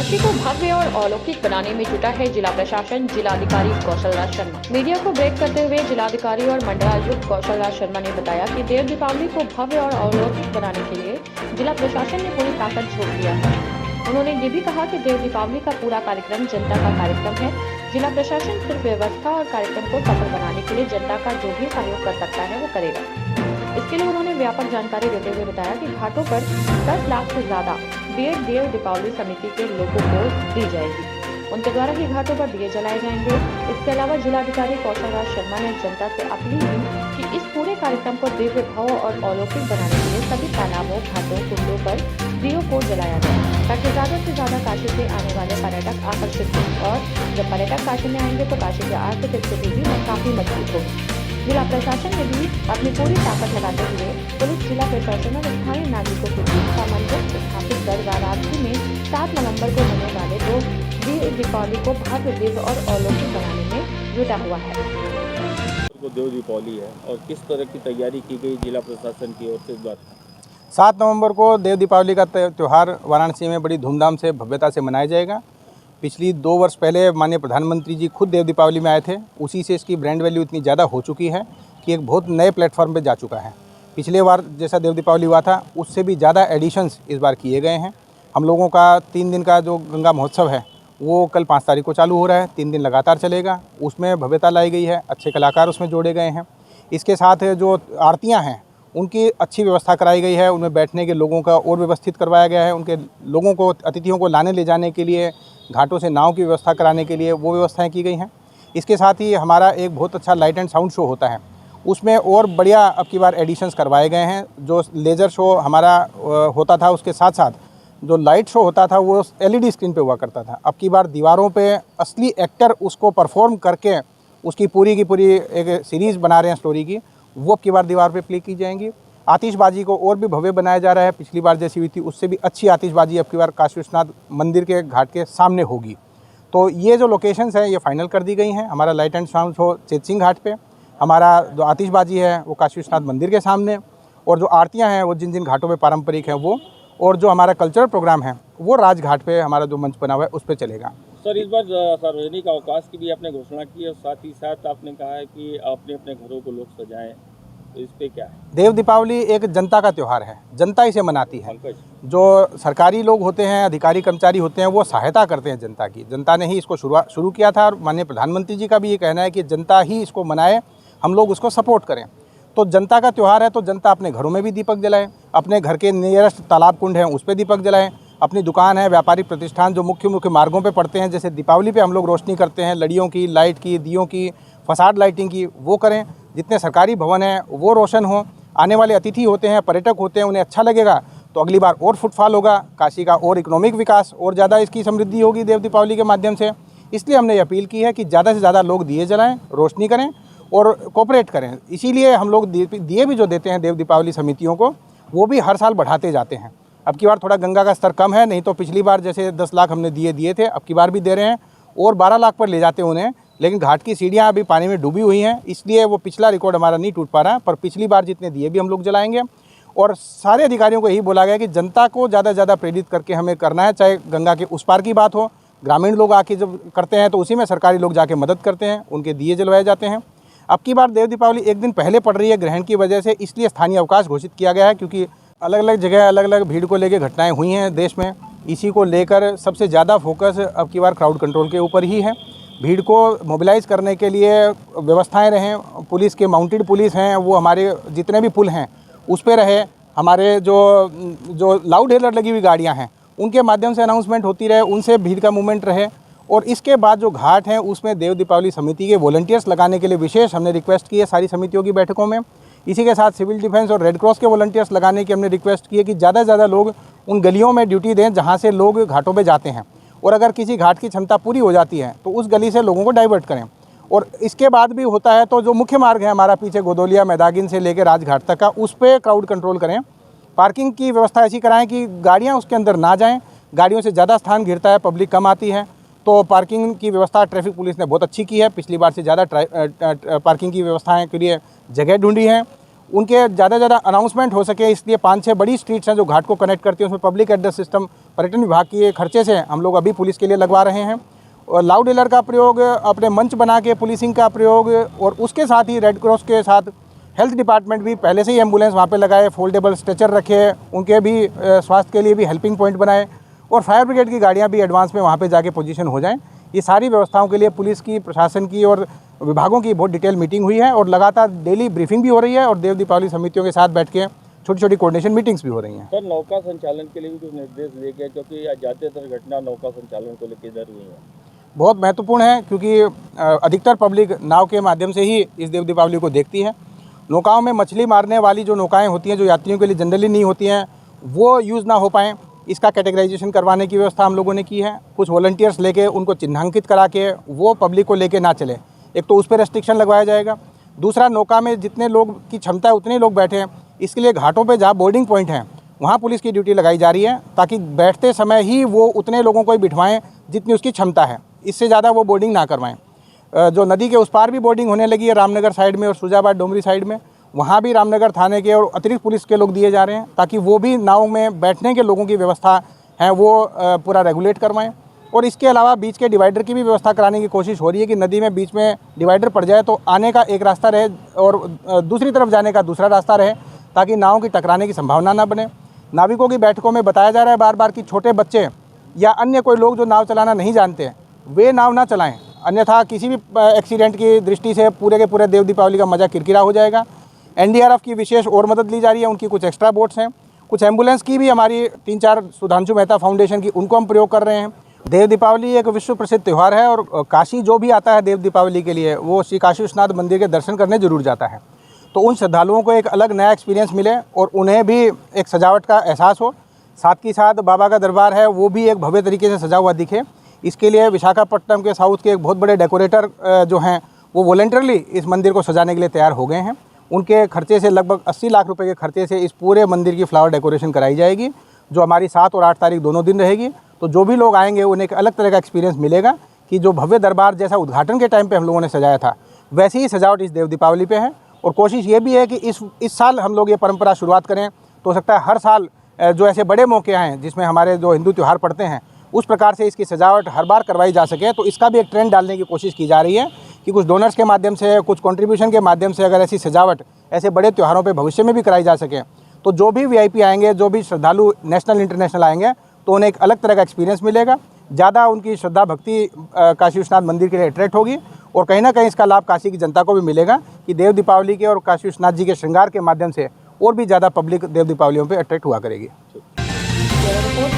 काशी को भव्य और अलौकिक बनाने में जुटा है जिला प्रशासन। जिलाधिकारी कौशल राज शर्मा मीडिया को ब्रेक करते हुए जिलाधिकारी और मंडलायुक्त कौशल राज शर्मा ने बताया कि देव दीपावली को भव्य और अलौकिक बनाने के लिए जिला प्रशासन ने पूरी ताकत झोंक दिया है। उन्होंने ये भी कहा कि देव दीपावली का पूरा कार्यक्रम जनता का कार्यक्रम है। जिला प्रशासन सिर्फ व्यवस्था और कार्यक्रम को सफल बनाने के लिए जनता का जो भी सहयोग कर सकता है वो करेगा। इसके लिए उन्होंने व्यापक जानकारी देते हुए बताया कि घाटों पर 10 लाख से ज्यादा दिए देव दीपावली समिति के लोगों को दी जाएगी। उनके द्वारा ही घाटों पर दिए जलाए जाएंगे। इसके अलावा जिलाधिकारी कौशल राज शर्मा ने जनता से अपील की कि इस पूरे कार्यक्रम को दिव्य भव्य और अलौकिक बनाने के लिए सभी तालाबों, घाटों, कुंडों पर दियों को जलाया जाए ताकि ज्यादा से ज्यादा काशी से आने वाले पर्यटक आकर्षित हों। और जब पर्यटक काशी में आएंगे तो काशी की आर्थिक स्थिति भी काफी मजबूत होगी। जिला प्रशासन ने भी अपनी पूरी ताकत लगाते हुए पुलिस, जिला प्रशासन और स्थानीय नागरिकों के बीच सामंजस्य स्थापित कर वाराणसी में 7 नवंबर को होने वाले देव दीपावली को भव्य, दिव्य और अलौकिक बनाने में जुटा हुआ है। देव दीपावली है और किस तरह की तैयारी की गई जिला प्रशासन की ओर से? 7 नवंबर को देव दीपावली का त्यौहार वाराणसी में बड़ी धूमधाम से, भव्यता से मनाया जाएगा। पिछली 2 वर्ष पहले माननीय प्रधानमंत्री जी खुद देव दीपावली में आए थे। उसी से इसकी ब्रांड वैल्यू इतनी ज़्यादा हो चुकी है कि एक बहुत नए प्लेटफॉर्म पे जा चुका है। पिछले बार जैसा देव दीपावली हुआ था उससे भी ज़्यादा एडिशंस इस बार किए गए हैं। हम लोगों का 3 दिन का जो गंगा महोत्सव है वो कल 5 तारीख को चालू हो रहा है। 3 दिन लगातार चलेगा। उसमें भव्यता लाई गई है, अच्छे कलाकार उसमें जोड़े गए हैं। इसके साथ जो आरतियाँ हैं उनकी अच्छी व्यवस्था कराई गई है। उनमें बैठने के लोगों का और व्यवस्थित करवाया गया है। उनके लोगों को, अतिथियों को लाने ले जाने के लिए, घाटों से नाव की व्यवस्था कराने के लिए वो व्यवस्थाएं की गई हैं। इसके साथ ही हमारा एक बहुत अच्छा लाइट एंड साउंड शो होता है, उसमें और बढ़िया अब की बार एडिशंस करवाए गए हैं। जो लेज़र शो हमारा होता था उसके साथ साथ जो लाइट शो होता था वो LED स्क्रीन पे हुआ करता था। अब की बार दीवारों पे असली एक्टर उसको परफॉर्म करके उसकी पूरी की पूरी एक सीरीज़ बना रहे हैं स्टोरी की, वो अब की बार दीवार पे प्ले की जाएंगी। आतिशबाजी को और भी भव्य बनाया जा रहा है। पिछली बार जैसी हुई थी उससे भी अच्छी आतिशबाजी अब की बार काशी विश्वनाथ मंदिर के घाट के सामने होगी। तो ये जो लोकेशंस हैं ये फाइनल कर दी गई हैं। हमारा light and sound show Chet Singh Ghat पे, हमारा जो आतिशबाजी है वो काशी विश्वनाथ मंदिर के सामने, और जो आरतियाँ हैं वो जिन जिन घाटों पर पारंपरिक हैं वो, और जो हमारा कल्चरल प्रोग्राम है वो राजघाट पे हमारा जो मंच बना हुआ है उस पर चलेगा। सर, इस बार सार्वजनिक अवकाश की भी आपने घोषणा की और साथ ही साथ आपने कहा है कि अपने अपने घरों को लोग सजाएं, तो इस पे क्या है? देव दीपावली एक जनता का त्यौहार है, जनता इसे मनाती है। जो सरकारी लोग होते हैं, अधिकारी कर्मचारी होते हैं, वो सहायता करते हैं जनता की। जनता ने ही इसको शुरू किया था और माननीय प्रधानमंत्री जी का भी ये कहना है कि जनता ही इसको मनाए, हम लोग उसको सपोर्ट करें। तो जनता का त्यौहार है तो जनता अपने घरों में भी दीपक जलाए, अपने घर के नियरेस्ट तालाब कुंड हैं उस पर दीपक जलाएं, अपनी दुकान है, व्यापारिक प्रतिष्ठान जो मुख्य मार्गों पे पड़ते हैं, जैसे दीपावली पे हम लोग रोशनी करते हैं, लड़ियों की, लाइट की, दियों की, फसाड लाइटिंग की, वो करें। जितने सरकारी भवन हैं वो रोशन हों। आने वाले अतिथि होते हैं, पर्यटक होते हैं, उन्हें अच्छा लगेगा तो अगली बार और फुटफॉल होगा, काशी का और इकोनॉमिक विकास और ज़्यादा इसकी समृद्धि होगी देव दीपावली के माध्यम से। इसलिए हमने ये अपील की है कि ज़्यादा से ज़्यादा लोग दिए जलाएँ, रोशनी करें और कोऑपरेट करें। इसीलिए हम लोग दिए भी जो देते हैं देव दीपावली समितियों को, वो भी हर साल बढ़ाते जाते हैं। अब की बार थोड़ा गंगा का स्तर कम है, नहीं तो पिछली बार जैसे 10 लाख हमने दिए थे, अब की बार भी दे रहे हैं और 12 लाख पर ले जाते हैं उन्हें। लेकिन घाट की सीढ़ियाँ अभी पानी में डूबी हुई हैं, इसलिए वो पिछला रिकॉर्ड हमारा नहीं टूट पा रहा। पर पिछली बार जितने दिए भी हम लोग जलाएंगे। और सारे अधिकारियों को यही बोला गया कि जनता को ज़्यादा से ज़्यादा प्रेरित करके हमें करना है। चाहे गंगा के उस पार की बात हो, ग्रामीण लोग आके जब करते हैं तो उसी में सरकारी लोग जाके मदद करते हैं, उनके दिए जलवाए जाते हैं। अब की बार देव दीपावली एक दिन पहले पड़ रही है ग्रहण की वजह से, इसलिए स्थानीय अवकाश घोषित किया गया है, क्योंकि अलग अलग जगह अलग अलग भीड़ को लेकर घटनाएं हुई हैं देश में। इसी को लेकर सबसे ज़्यादा फोकस अब की बार क्राउड कंट्रोल के ऊपर ही है। भीड़ को मोबिलाइज़ करने के लिए व्यवस्थाएं रहें, पुलिस के माउंटेड पुलिस हैं वो हमारे जितने भी पुल हैं उस पर रहे। हमारे जो लाउड हेलर लगी हुई गाड़ियाँ हैं उनके माध्यम से अनाउंसमेंट होती रहे, उनसे भीड़ का मूवमेंट रहे। और इसके बाद जो घाट हैं उसमें देव दीपावली समिति के वॉलंटियर्स लगाने के लिए विशेष हमने रिक्वेस्ट की है सारी समितियों की बैठकों में। इसी के साथ सिविल डिफेंस और रेड क्रॉस के वॉलंटियर्स लगाने की हमने रिक्वेस्ट की है कि ज़्यादा से ज़्यादा लोग उन गलियों में ड्यूटी दें जहाँ से लोग घाटों पे जाते हैं, और अगर किसी घाट की क्षमता पूरी हो जाती है तो उस गली से लोगों को डाइवर्ट करें। और इसके बाद भी होता है तो जो मुख्य मार्ग है हमारा पीछे गोदोलिया मैदागिन से लेकर राजघाट तक का, उस पर क्राउड कंट्रोल करें। पार्किंग की व्यवस्था ऐसी कराएं कि गाड़ियाँ उसके अंदर ना जाएँ। गाड़ियों से ज़्यादा स्थान घिरता है, पब्लिक कम आती है, तो पार्किंग की व्यवस्था ट्रैफिक पुलिस ने बहुत अच्छी की है। पिछली बार से ज़्यादा पार्किंग की व्यवस्थाएं के लिए जगह ढूंढी है। उनके ज़्यादा से ज़्यादा अनाउंसमेंट हो सके, इसलिए 5-6 बड़ी स्ट्रीट्स हैं जो घाट को कनेक्ट करती हैं, उसमें पब्लिक एड्रेस सिस्टम पर्यटन विभाग के खर्चे से हम लोग अभी पुलिस के लिए लगवा रहे हैं। और लाउड एलर का प्रयोग, अपने मंच बना के पुलिसिंग का प्रयोग, और उसके साथ ही रेड क्रॉस के साथ हेल्थ डिपार्टमेंट भी पहले से ही एम्बुलेंस वहाँ पे लगाए, फोल्डेबल स्ट्रेचर रखे, उनके भी स्वास्थ्य के लिए भी हेल्पिंग पॉइंट बनाए, और फायर ब्रिगेड की गाड़ियाँ भी एडवांस में वहाँ पे जाके पोजीशन हो जाएं। ये सारी व्यवस्थाओं के लिए पुलिस की, प्रशासन की और विभागों की बहुत डिटेल मीटिंग हुई है, और लगातार डेली ब्रीफिंग भी हो रही है, और देव दीपावली समितियों के साथ बैठ के छोटी छोटी कोऑर्डिनेशन मीटिंग्स भी हो रही हैं। सर, नौका संचालन के लिए भी कुछ निर्देश दिए गए, क्योंकि ज़्यादातर घटना नौका संचालन को लेकर इधर हुई है। बहुत महत्वपूर्ण है, क्योंकि अधिकतर पब्लिक नाव के माध्यम से ही इस देव दीपावली को देखती है। नौकाओं में मछली मारने वाली जो नौकाएं होती हैं, जो यात्रियों के लिए जनरली नहीं होती हैं, वो यूज़ ना हो पाएँ, इसका कैटेगराइजेशन करवाने की व्यवस्था हम लोगों ने की है। कुछ वॉलंटियर्स लेके उनको चिन्हांकित करा के वो पब्लिक को लेके ना चले, एक तो उस पर रेस्ट्रिक्शन लगवाया जाएगा। दूसरा, नौका में जितने लोग की क्षमता है उतने लोग बैठे, इसके लिए घाटों पे जहाँ बोर्डिंग पॉइंट हैं वहाँ पुलिस की ड्यूटी लगाई जा रही है, ताकि बैठते समय ही वो उतने लोगों को ही बिठवाएँ जितनी उसकी क्षमता है, इससे ज़्यादा वो बोर्डिंग ना करवाएँ। जो नदी के उस पार भी बोर्डिंग होने लगी है, रामनगर साइड में और सुजाबाद डोमरी साइड में, वहाँ भी रामनगर थाने के और अतिरिक्त पुलिस के लोग दिए जा रहे हैं, ताकि वो भी नाव में बैठने के लोगों की व्यवस्था है वो पूरा रेगुलेट करवाएं। और इसके अलावा बीच के डिवाइडर की भी व्यवस्था कराने की कोशिश हो रही है, कि नदी में बीच में डिवाइडर पड़ जाए तो आने का एक रास्ता रहे और दूसरी तरफ जाने का दूसरा रास्ता रहे, ताकि नाव की टकराने की संभावना ना बने। नाविकों की बैठकों में बताया जा रहा है बार बार कि छोटे बच्चे या अन्य कोई लोग जो नाव चलाना नहीं जानते वे नाव ना चलाएँ, अन्यथा किसी भी एक्सीडेंट की दृष्टि से पूरे के पूरे देव दीपावली का मज़ा किरकिरा हो जाएगा। NDRF की विशेष और मदद ली जा रही है, उनकी कुछ एक्स्ट्रा बोट्स हैं, कुछ एम्बुलेंस की भी हमारी 3-4 सुधांशु मेहता फाउंडेशन की, उनको हम प्रयोग कर रहे हैं। देव दीपावली एक विश्व प्रसिद्ध त्यौहार है, और काशी जो भी आता है देव दीपावली के लिए वो श्री काशी विश्वनाथ मंदिर के दर्शन करने जरूर जाता है। तो उन श्रद्धालुओं को एक अलग नया एक्सपीरियंस मिले और उन्हें भी एक सजावट का एहसास हो, साथ ही साथ बाबा का दरबार है वो भी एक भव्य तरीके से सजा हुआ दिखे। इसके लिए विशाखापट्टनम के साउथ के एक बहुत बड़े डेकोरेटर जो हैं वो वॉलंटरली इस मंदिर को सजाने के लिए तैयार हो गए हैं। उनके खर्चे से लगभग 80 लाख रुपए के खर्चे से इस पूरे मंदिर की फ्लावर डेकोरेशन कराई जाएगी, जो हमारी 7 और 8 तारीख दोनों दिन रहेगी। तो जो भी लोग आएंगे उन्हें एक अलग तरह का एक्सपीरियंस मिलेगा, कि जो भव्य दरबार जैसा उद्घाटन के टाइम पे हम लोगों ने सजाया था वैसी ही सजावट इस देव दीपावली पे है। और कोशिश ये भी है कि इस साल हम लोग ये परंपरा शुरुआत करें, तो हो सकता है हर साल जो ऐसे बड़े मौके हैं जिसमें हमारे जो हिंदू त्यौहार पड़ते हैं उस प्रकार से इसकी सजावट हर बार करवाई जा सके। तो इसका भी एक ट्रेंड डालने की कोशिश की जा रही है, कि कुछ डोनर्स के माध्यम से, कुछ कंट्रीब्यूशन के माध्यम से अगर ऐसी सजावट ऐसे बड़े त्योहारों पे भविष्य में भी कराई जा सके, तो जो भी VIP आएंगे, जो भी श्रद्धालु नेशनल इंटरनेशनल आएंगे, तो उन्हें एक अलग तरह का एक्सपीरियंस मिलेगा। ज़्यादा उनकी श्रद्धा भक्ति काशी विश्वनाथ मंदिर के लिए अट्रैक्ट होगी, और कहीं ना कहीं इसका लाभ काशी की जनता को भी मिलेगा, कि देव दीपावली के और काशी विश्वनाथ जी के श्रृंगार के माध्यम से और भी ज़्यादा पब्लिक देव दीपावलियों पर अट्रैक्ट हुआ करेगी। रिपोर्ट